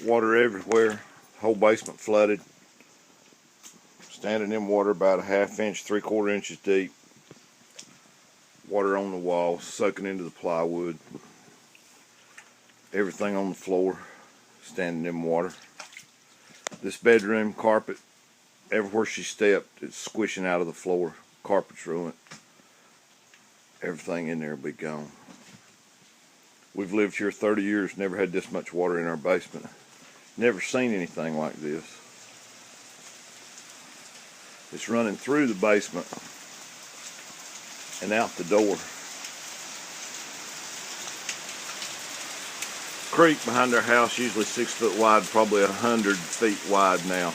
Water everywhere. Whole basement flooded. Standing in water about a ½ inch, 3/4 inches deep. Water on the wall, soaking into the plywood. Everything on the floor, standing in water. This bedroom carpet, everywhere she stepped, it's squishing out of the floor. Carpet's ruined. Everything in there will be gone. We've lived here 30 years, never had this much water in our basement. Never seen anything like this. It's running through the basement and out the door. Creek behind our house, usually 6 foot wide, probably 100 feet wide now.